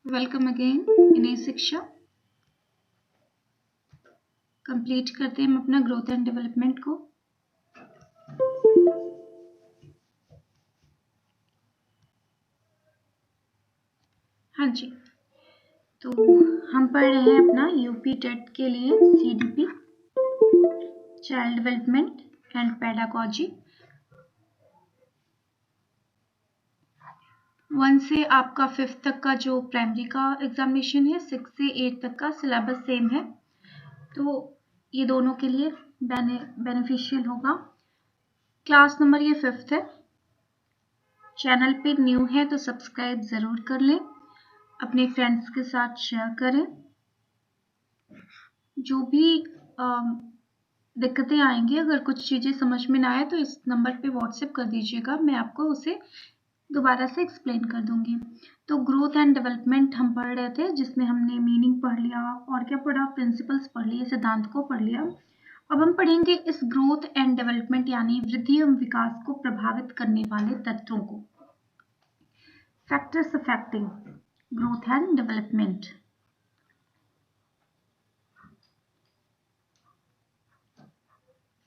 Welcome again नई शिक्षा। Complete करते हैं हम अपना ग्रोथ एंड डेवलपमेंट को। हाँ जी, तो हम पढ़ रहे हैं अपना यूपी टेट के लिए CDP, child development and pedagogy. 1 से आपका 5th तक का जो प्राइमरी का एग्जामिनेशन है, 6 से 8 तक का सिलेबस सेम है, तो ये दोनों के लिए बेनिफिशियल होगा। क्लास नंबर ये 5th है। चैनल पे न्यू है तो सब्सक्राइब ज़रूर कर लें, अपने फ्रेंड्स के साथ शेयर करें। जो भी दिक्कतें आएंगी, अगर कुछ चीज़ें समझ में ना आए तो इस नंबर पे व्हाट्सएप कर दीजिएगा, मैं आपको उसे दोबारा से एक्सप्लेन कर दूंगी। तो ग्रोथ एंड डेवलपमेंट हम पढ़ रहे थे, जिसमें हमने मीनिंग पढ़ लिया और क्या पढ़ा, प्रिंसिपल्स पढ़ लिए, सिद्धांत को पढ़ लिया। अब हम पढ़ेंगे इस ग्रोथ एंड डेवलपमेंट यानी वृद्धि एवं विकास को प्रभावित करने वाले तत्वों को। Factors affecting growth and development.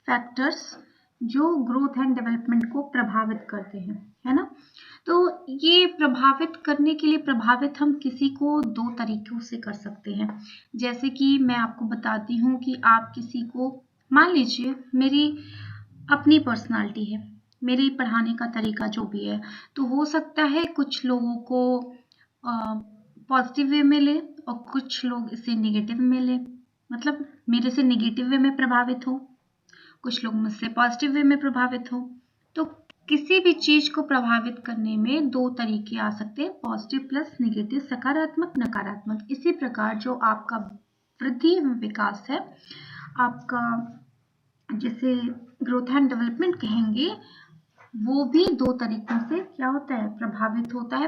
Factors जो ग्रोथ एंड डेवलपमेंट को प्रभावित करते हैं, है ना। तो ये प्रभावित करने के लिए, प्रभावित हम किसी को 2 तरीकों से कर सकते हैं। जैसे कि मैं आपको बताती हूँ कि आप किसी को, मान लीजिए मेरी अपनी पर्सनालिटी है, मेरी पढ़ाने का तरीका जो भी है, तो हो सकता है कुछ लोगों को पॉजिटिव वे में ले और कुछ लोग इसे नेगेटिव में ले, मतलब मेरे से नेगेटिव वे में प्रभावित हो, कुछ लोग मुझसे पॉजिटिव वे में प्रभावित हो। तो किसी भी चीज को प्रभावित करने में 2 तरीके आ सकते हैं, पॉजिटिव प्लस नेगेटिव, सकारात्मक नकारात्मक। इसी प्रकार जो आपका वृद्धि एवं विकास है, आपका जिसे ग्रोथ एंड डेवलपमेंट कहेंगे, वो भी 2 तरीकों से क्या होता है, प्रभावित होता है,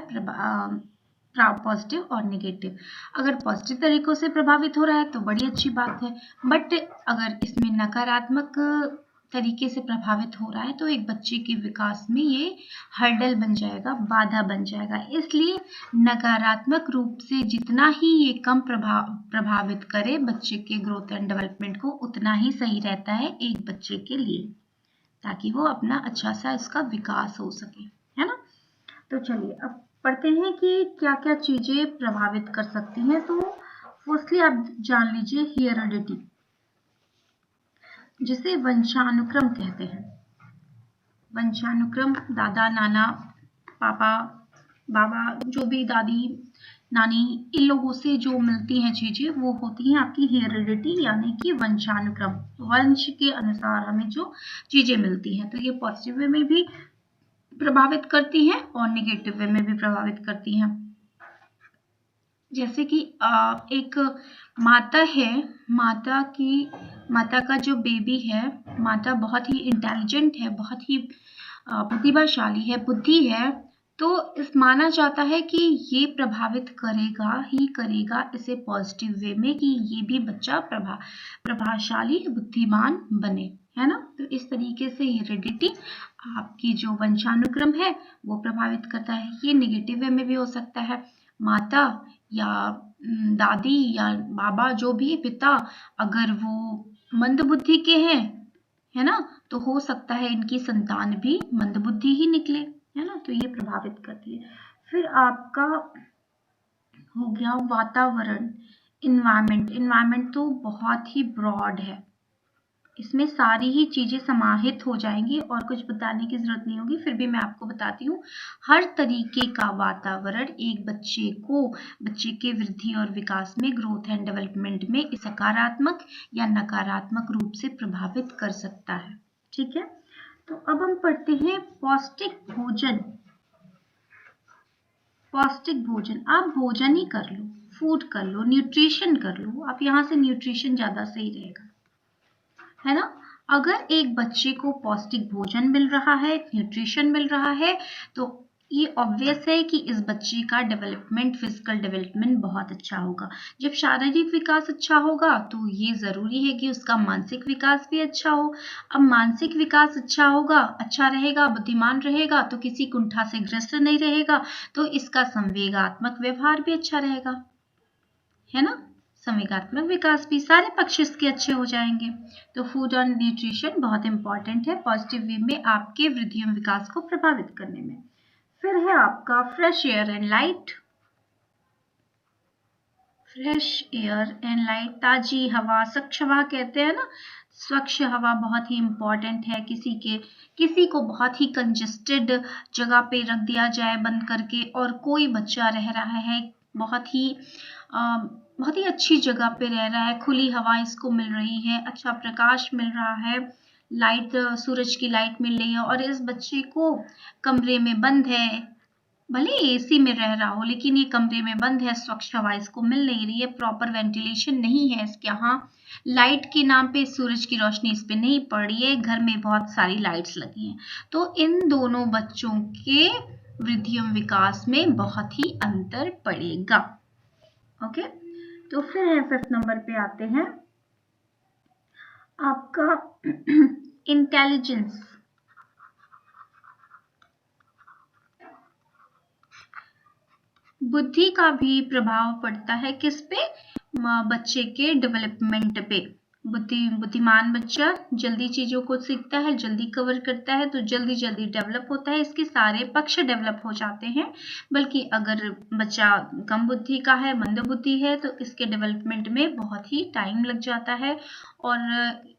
पॉजिटिव और नेगेटिव। अगर पॉजिटिव तरीकों से प्रभावित हो रहा है तो बड़ी अच्छी बात है, बट अगर इसमें नकारात्मक तरीके से प्रभावित हो रहा है तो एक बच्चे के विकास में ये हर्डल बन जाएगा, बाधा बन जाएगा। इसलिए नकारात्मक रूप से जितना ही ये कम प्रभावित करे बच्चे के ग्रोथ एंड डेवलपमेंट को, उतना ही सही रहता है एक बच्चे के लिए, ताकि वो अपना अच्छा सा इसका विकास हो सके, है ना। तो चलिए अब पढ़ते हैं कि क्या क्या चीजें प्रभावित कर सकती हैं। तो फर्स्टली आप जान लीजिए हेरिडिटी, जिसे वंशानुक्रम कहते हैं। वंशानुक्रम, दादा नाना पापा बाबा, जो भी दादी नानी, इन लोगों से जो मिलती हैं चीजें, वो होती हैं आपकी हेरिडिटी, यानी कि वंशानुक्रम। वंश के अनुसार हमें जो चीजें मिलती हैं, तो ये पॉजिटिव वे में भी प्रभावित करती हैं और नेगेटिव वे में भी प्रभावित करती हैं। जैसे कि एक माता है, माता का जो बेबी है, माता बहुत ही इंटेलिजेंट है, बहुत ही प्रतिभाशाली है, बुद्धि है, तो इस माना जाता है कि ये प्रभावित करेगा ही करेगा इसे पॉजिटिव वे में, कि ये भी बच्चा प्रभावशाली बुद्धिमान बने, है ना। तो इस तरीके से हेरिडिटी, आपकी जो वंशानुक्रम है, वो प्रभावित करता है। ये नेगेटिव वे में भी हो सकता है, माता या दादी या बाबा, जो भी पिता, अगर वो मंदबुद्धि के हैं, है ना, तो हो सकता है इनकी संतान भी मंदबुद्धि ही निकले, है ना। तो ये प्रभावित करती है। फिर आपका हो गया वातावरण, इन्वायरमेंट तो बहुत ही ब्रॉड है, इसमें सारी ही चीजें समाहित हो जाएंगी और कुछ बताने की जरूरत नहीं होगी, फिर भी मैं आपको बताती हूँ। हर तरीके का वातावरण एक बच्चे के वृद्धि और विकास में, ग्रोथ एंड डेवलपमेंट में सकारात्मक या नकारात्मक रूप से प्रभावित कर सकता है, ठीक है। तो अब हम पढ़ते हैं पौष्टिक भोजन। पौष्टिक भोजन, आप भोजन ही कर लो, फूड कर लो, न्यूट्रिशन कर लो, आप यहाँ से न्यूट्रिशन ज्यादा सही रहेगा, है ना। अगर एक बच्चे को पौष्टिक भोजन मिल रहा है, न्यूट्रिशन मिल रहा है, तो ये ऑब्वियस है कि इस बच्चे का डेवलपमेंट, फिजिकल डेवलपमेंट बहुत अच्छा होगा। जब शारीरिक विकास अच्छा होगा तो ये ज़रूरी है कि उसका मानसिक विकास भी अच्छा हो। अब मानसिक विकास अच्छा होगा, अच्छा रहेगा, बुद्धिमान रहेगा तो किसी कुंठा से ग्रस्त नहीं रहेगा, तो इसका संवेगात्मक व्यवहार भी अच्छा रहेगा, है ना। संवेगात्मक विकास भी, सारे पक्ष इसके अच्छे हो जाएंगे। तो फूड और न्यूट्रिशन बहुत इंपॉर्टेंट है पॉजिटिव वे में आपके वृद्धि एवं विकास को प्रभावित करने में। फिर है आपका fresh air and light. Fresh air and light, ताजी हवा, स्वच्छ हवा कहते हैं ना। स्वच्छ हवा बहुत ही इंपॉर्टेंट है। किसी को बहुत ही कंजेस्टेड जगह पे रख दिया जाए बंद करके, और कोई बच्चा रह रहा है बहुत ही अच्छी जगह पे रह रहा है, खुली हवा इसको मिल रही है, अच्छा प्रकाश मिल रहा है, लाइट, सूरज की लाइट मिल रही है, और इस बच्चे को कमरे में बंद है, भले एसी में रह रहा हो लेकिन ये कमरे में बंद है, स्वच्छ हवा इसको मिल नहीं रही है, प्रॉपर वेंटिलेशन नहीं है इसके यहाँ, लाइट के नाम पे सूरज की रोशनी इस पे नहीं पड़ रही है, घर में बहुत सारी लाइट्स लगी हैं, तो इन दोनों बच्चों के वृद्धि एवं विकास में बहुत ही अंतर पड़ेगा। ओके, तो फिर है 5th नंबर पे आते हैं आपका इंटेलिजेंस। बुद्धि का भी प्रभाव पड़ता है किस पे, बच्चे के डेवलपमेंट पे। बुद्धिमान बच्चा जल्दी चीजों को सीखता है, जल्दी कवर करता है, तो जल्दी जल्दी डेवलप होता है, इसके सारे पक्ष डेवलप हो जाते हैं। बल्कि अगर बच्चा कम बुद्धि का है, मंद बुद्धि है, तो इसके डेवलपमेंट में बहुत ही टाइम लग जाता है, और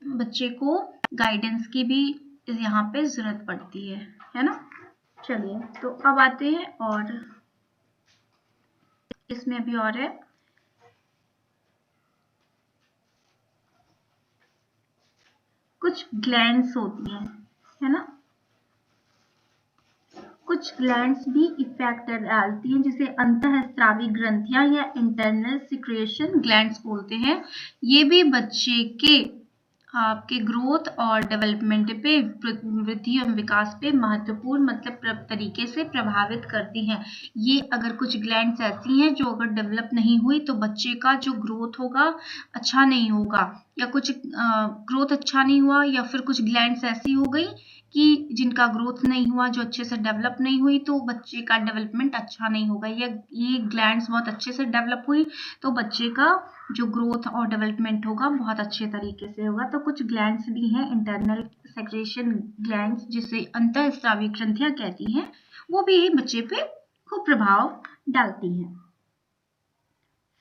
बच्चे को गाइडेंस की भी यहाँ पे जरूरत पड़ती है ना। चलिए, तो अब आते हैं, और इसमें भी और है, कुछ ग्लैंड्स होती हैं, है ना, कुछ ग्लैंड्स भी इफेक्ट डालती हैं, जिसे अंतःस्रावी ग्रंथियां या इंटरनल सिक्रेशन ग्लैंड्स बोलते हैं। ये भी बच्चे के आपके ग्रोथ और डेवलपमेंट पे, वृद्धि एवं विकास पे महत्वपूर्ण मतलब तरीके से प्रभावित करती हैं। ये अगर कुछ ग्लैंड्स ऐसी हैं जो अगर डेवलप नहीं हुई तो बच्चे का जो ग्रोथ होगा अच्छा नहीं होगा, या कुछ ग्रोथ अच्छा नहीं हुआ, या फिर कुछ ग्लैंड्स ऐसी हो गई कि जिनका ग्रोथ नहीं हुआ, जो अच्छे से डेवलप नहीं हुई, तो बच्चे का डेवलपमेंट अच्छा नहीं होगा। ये ग्लैंड्स बहुत अच्छे से डेवलप हुई तो बच्चे का जो ग्रोथ और डेवलपमेंट होगा बहुत अच्छे तरीके से होगा। तो कुछ ग्लैंड्स भी हैं, इंटरनल सेक्रेशन ग्लैंड्स, जिसे अंतःस्रावी ग्रंथियां कहती हैं, वो भी बच्चे पे खूब प्रभाव डालती हैं।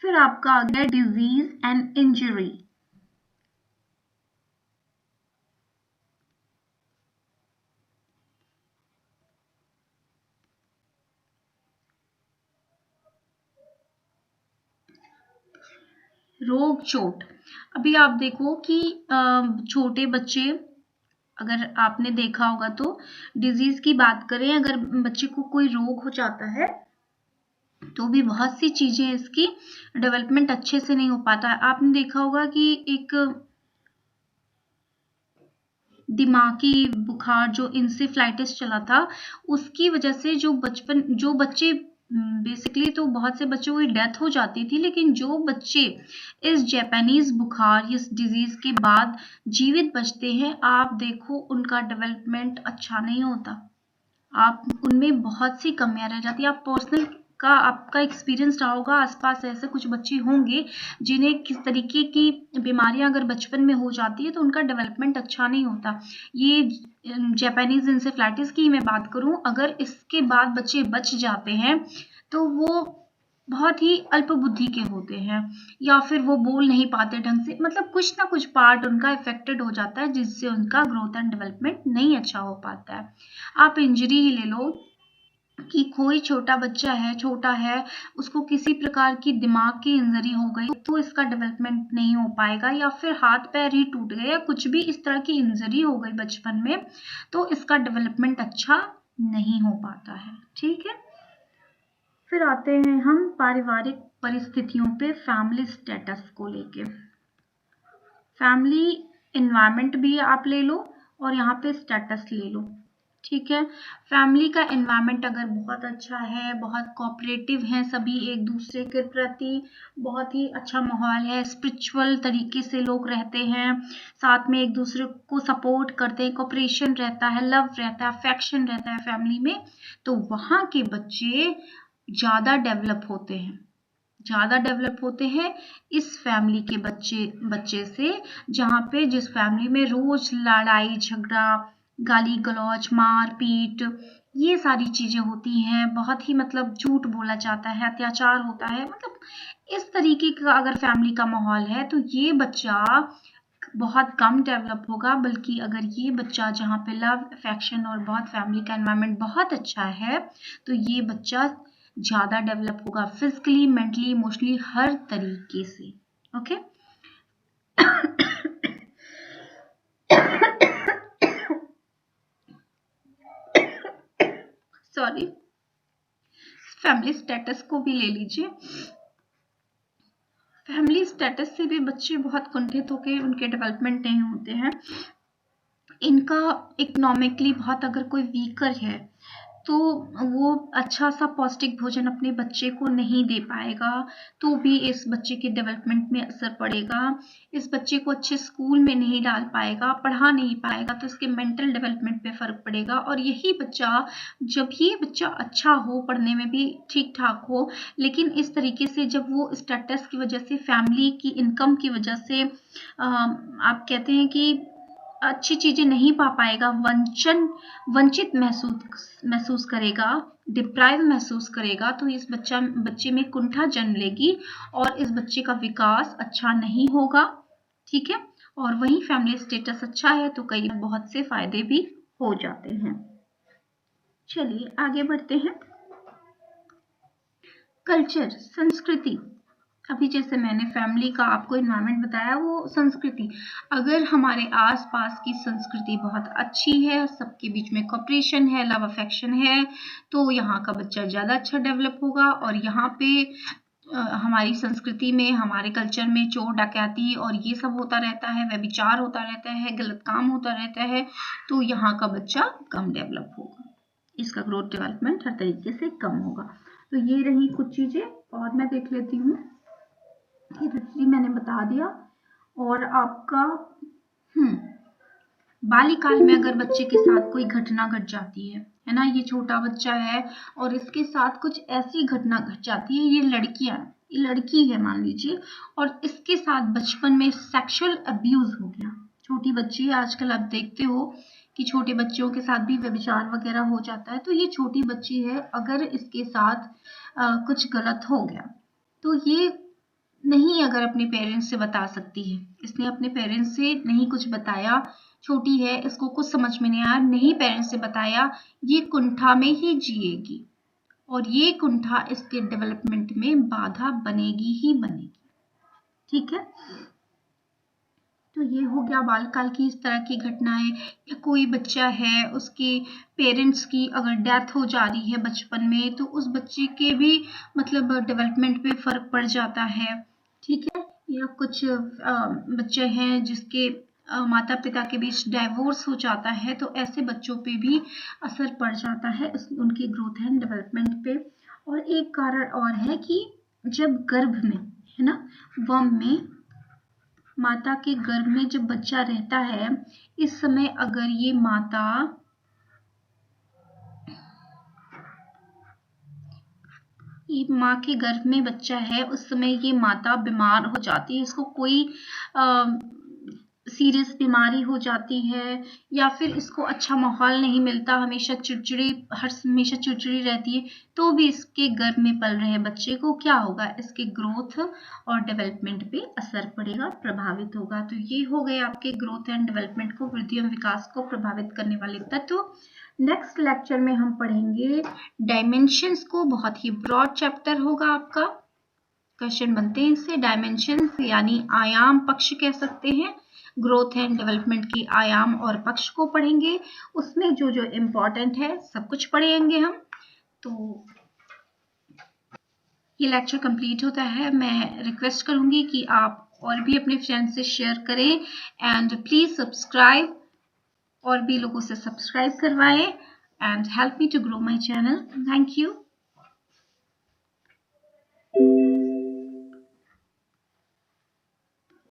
फिर आपका आ गया डिजीज एंड इंजरी। रोग चोट, अभी आप देखो कि छोटे बच्चे, अगर आपने देखा होगा तो डिजीज की बात करें, अगर बच्चे को कोई रोग हो जाता है तो भी बहुत सी चीजें इसकी डेवलपमेंट अच्छे से नहीं हो पाता है। आपने देखा होगा कि एक दिमागी बुखार जो इंसेफ्लाइटिस चला था, उसकी वजह से जो बच्चे बेसिकली तो बहुत से बच्चों की डेथ हो जाती थी, लेकिन जो बच्चे इस जापानीज बुखार, इस डिजीज के बाद जीवित बचते हैं, आप देखो उनका डेवलपमेंट अच्छा नहीं होता, आप उनमें बहुत सी कमियां रह जाती है। आप पर्सनल का आपका एक्सपीरियंस रहा होगा, आसपास ऐसे कुछ बच्चे होंगे जिन्हें किस तरीके की बीमारियां अगर बचपन में हो जाती है तो उनका डेवलपमेंट अच्छा नहीं होता। ये जापानीज इंसेफ्लाइटिस की मैं बात करूं, अगर इसके बाद बच्चे बच जाते हैं तो वो बहुत ही अल्प बुद्धि के होते हैं, या फिर वो बोल नहीं पाते ढंग से, मतलब कुछ ना कुछ पार्ट उनका इफेक्टेड हो जाता है, जिससे उनका ग्रोथ एंड डेवलपमेंट नहीं अच्छा हो पाता है। आप इंजरी ही ले लो कि कोई छोटा बच्चा है, छोटा है, उसको किसी प्रकार की दिमाग की इंजरी हो गई तो इसका डेवलपमेंट नहीं हो पाएगा, या फिर हाथ पैर ही टूट गए, या कुछ भी इस तरह की इंजरी हो गई बचपन में, तो इसका डेवलपमेंट अच्छा नहीं हो पाता है। ठीक है, फिर आते हैं हम पारिवारिक परिस्थितियों पे, फैमिली स्टेटस को लेके। फैमिली एनवायरनमेंट भी आप ले लो और यहाँ पे स्टेटस ले लो। ठीक है। फैमिली का एनवायरनमेंट अगर बहुत अच्छा है, बहुत कोऑपरेटिव हैं सभी एक दूसरे के प्रति, बहुत ही अच्छा माहौल है, स्पिरिचुअल तरीके से लोग रहते हैं, साथ में एक दूसरे को सपोर्ट करते हैं, कोऑपरेशन रहता है, लव रहता है, अफेक्शन रहता है फैमिली में, तो वहाँ के बच्चे ज़्यादा डेवलप होते हैं, ज़्यादा डेवलप होते हैं इस फैमिली के बच्चे से, जहाँ पे जिस फैमिली में रोज लड़ाई झगड़ा, गाली गलौज, मार पीट, ये सारी चीजें होती हैं, बहुत ही मतलब झूठ बोला जाता है, अत्याचार होता है, मतलब इस तरीके का अगर फैमिली का माहौल है तो ये बच्चा बहुत कम डेवलप होगा। बल्कि अगर ये बच्चा जहाँ पे लव अफेक्शन और बहुत फैमिली का एनवायरनमेंट बहुत अच्छा है, तो ये बच्चा ज़्यादा डेवलप होगा फिजिकली, मेंटली, इमोशनली, हर तरीके से। ओके। सॉरी, फैमिली स्टेटस को भी ले लीजिए। फैमिली स्टेटस से भी बच्चे बहुत कुंठित होकर उनके डेवलपमेंट नहीं होते हैं। इनका इकोनॉमिकली बहुत अगर कोई वीकर है तो वो अच्छा सा पौष्टिक भोजन अपने बच्चे को नहीं दे पाएगा, तो भी इस बच्चे के डेवलपमेंट में असर पड़ेगा। इस बच्चे को अच्छे स्कूल में नहीं डाल पाएगा, पढ़ा नहीं पाएगा, तो इसके मेंटल डेवलपमेंट पे फर्क पड़ेगा। और यही बच्चा, जब ये बच्चा अच्छा हो, पढ़ने में भी ठीक ठाक हो, लेकिन इस तरीके से जब वो स्टेटस की वजह से, फैमिली की इनकम की वजह से आप कहते हैं कि अच्छी चीजें नहीं पा पाएगा, वंचित महसूस करेगा, डिप्राइव महसूस करेगा, तो इस बच्चे में कुंठा जन्म लेगी और इस बच्चे का विकास अच्छा नहीं होगा। ठीक है। और वहीं फैमिली स्टेटस अच्छा है तो कई बहुत से फायदे भी हो जाते हैं। चलिए आगे बढ़ते हैं। कल्चर, संस्कृति। अभी जैसे मैंने फैमिली का आपको एनवायरनमेंट बताया, वो संस्कृति, अगर हमारे आसपास की संस्कृति बहुत अच्छी है, सबके बीच में कोऑपरेशन है, लव अफेक्शन है, तो यहाँ का बच्चा ज़्यादा अच्छा डेवलप होगा। और यहाँ पे हमारी संस्कृति में, हमारे कल्चर में चोर डकैती और ये सब होता रहता है, व्यभिचार होता रहता है, गलत काम होता रहता है, तो यहाँ का बच्चा कम डेवलप होगा, इसका ग्रोथ डेवलपमेंट हर तरीके से कम होगा। तो ये रही कुछ चीज़ें, और मैं देख लेती हूँ। ये तो मैंने बता दिया। और आपका बाल्यकाल में अगर बच्चे के साथ कोई घटना घट जाती है ना, ये छोटा बच्चा है और इसके साथ कुछ ऐसी घटना घट जाती है, ये लड़की है मान लीजिए, और इसके साथ बचपन में सेक्सुअल अब्यूज हो गया। छोटी बच्ची है, आजकल आप देखते हो कि छोटे बच्चों के साथ भी व्यभिचार वगैरह हो जाता है, तो ये छोटी बच्ची है, अगर इसके साथ कुछ गलत हो गया तो ये नहीं अगर अपने पेरेंट्स से बता सकती है, इसने अपने पेरेंट्स से नहीं कुछ बताया, छोटी है, इसको कुछ समझ में नहीं आया, नहीं पेरेंट्स से बताया, ये कुंठा में ही जिएगी और ये कुंठा इसके डेवलपमेंट में बाधा बनेगी ही बनेगी। ठीक है। तो ये हो गया बालकाल की इस तरह की घटनाएं। या कोई बच्चा है, उसके पेरेंट्स की अगर डेथ हो जा रही है बचपन में, तो उस बच्चे के भी मतलब डेवलपमेंट पे फर्क पड़ जाता है। ठीक है। या कुछ बच्चे हैं जिसके माता पिता के बीच डाइवोर्स हो जाता है, तो ऐसे बच्चों पे भी असर पड़ जाता है उनकी ग्रोथ एंड डेवलपमेंट पे। और एक कारण और है कि जब गर्भ में, है ना, वम में, माता के गर्भ में जब बच्चा रहता है, इस समय अगर ये माँ के गर्भ में बच्चा है, उस समय ये माता बीमार हो जाती है, इसको कोई सीरियस बीमारी हो जाती है, या फिर इसको अच्छा माहौल नहीं मिलता, हमेशा चिड़चिड़ी रहती है, तो भी इसके गर्भ में पल रहे बच्चे को क्या होगा, इसके ग्रोथ और डेवलपमेंट पे असर पड़ेगा, प्रभावित होगा। तो ये हो गए आपके ग्रोथ एंड डेवलपमेंट को, वृद्धि एवं विकास को प्रभावित करने वाले तत्व। नेक्स्ट लेक्चर में हम पढ़ेंगे डायमेंशंस को, बहुत ही ब्रॉड चैप्टर होगा आपका, क्वेश्चन बनते हैं इससे। डायमेंशंस यानी आयाम, पक्ष कह सकते हैं, ग्रोथ एंड डेवलपमेंट की आयाम और पक्ष को पढ़ेंगे, उसमें जो जो इम्पोर्टेंट है सब कुछ पढ़ेंगे हम। तो ये लेक्चर कंप्लीट होता है। मैं रिक्वेस्ट करूंगी कि आप और भी अपने फ्रेंड्स से शेयर करें, एंड प्लीज सब्सक्राइब, और भी लोगों से सब्सक्राइब करवाएं। and help me to grow my channel. Thank you.